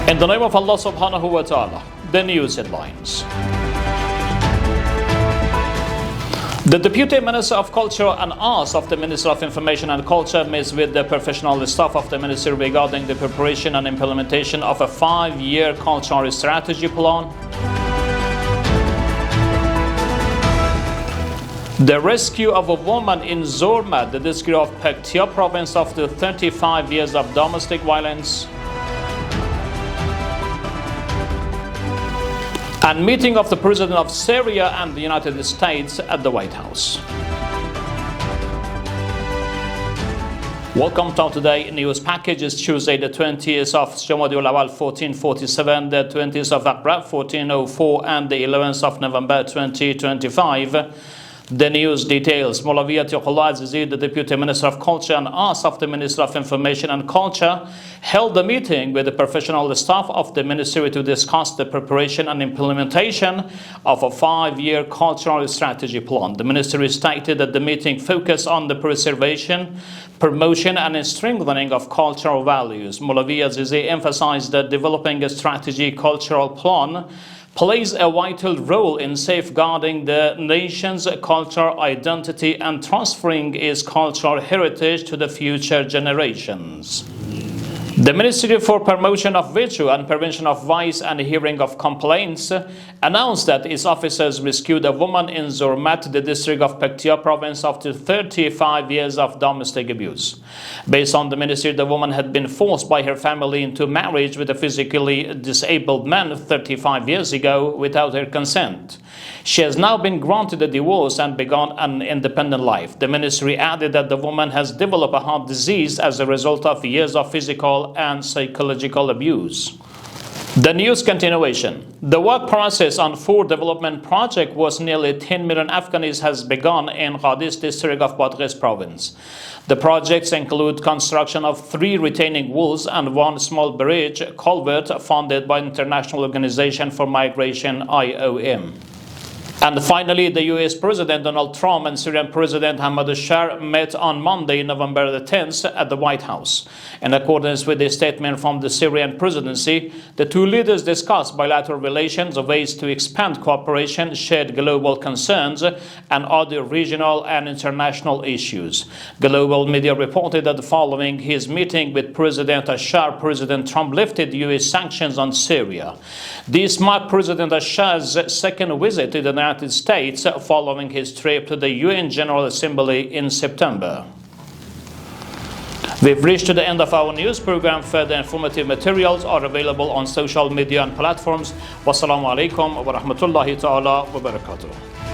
In the name of Allah subhanahu wa ta'ala, the news headlines. The Deputy Minister of Culture and Arts of the Ministry of Information and Culture meets with the professional staff of the ministry regarding the preparation and implementation of a 5-year cultural strategy plan. The rescue of a woman in Zormat, the district of Paktia province, after 35 years of domestic violence. And meeting of the President of Syria and the United States at the White House. Welcome to today's news package. It's Tuesday, the 20th of Jamadul Awal 1447, the 20th of April 1404, and the 11th of November 2025. The news details. Molaviyat Yoqullah Azizi, the Deputy Minister of Culture and Arts of the Ministry of Information and Culture, held a meeting with the professional staff of the ministry to discuss the preparation and implementation of a 5-year cultural strategy plan. The ministry stated that the meeting focused on the preservation, promotion and strengthening of cultural values. Molaviyat Azizi emphasized that developing a strategic cultural plan plays a vital role in safeguarding the nation's cultural identity and transferring its cultural heritage to the future generations. The Ministry for Promotion of Virtue and Prevention of Vice and Hearing of Complaints announced that its officers rescued a woman in Zormat, the district of Paktia province, after 35 years of domestic abuse. Based on the ministry, the woman had been forced by her family into marriage with a physically disabled man 35 years ago without her consent. She has now been granted a divorce and begun an independent life. The ministry added that the woman has developed a heart disease as a result of years of physical and psychological abuse. The news continuation. The work process on 4 development project was nearly 10 million Afghanis has begun in Qadis district of Badghis province. The projects include construction of 3 retaining walls and 1 small bridge culvert funded by International Organization for Migration (IOM). And finally, the US President Donald Trump and Syrian President Ahmad al-Shar met on Monday, November the 10th at the White House. In accordance with a statement from the Syrian presidency, the 2 leaders discussed bilateral relations, ways to expand cooperation, shared global concerns, and other regional and international issues. Global media reported that following his meeting with President al-Shar, President Trump lifted US sanctions on Syria. This marked President al-Shar's second visit to the United States following his trip to the UN General Assembly in September. We've reached to the end of our news program. Further informative materials are available on social media and platforms. Wassalamu alaikum wa rahmatullahi ta'ala wa barakatuh.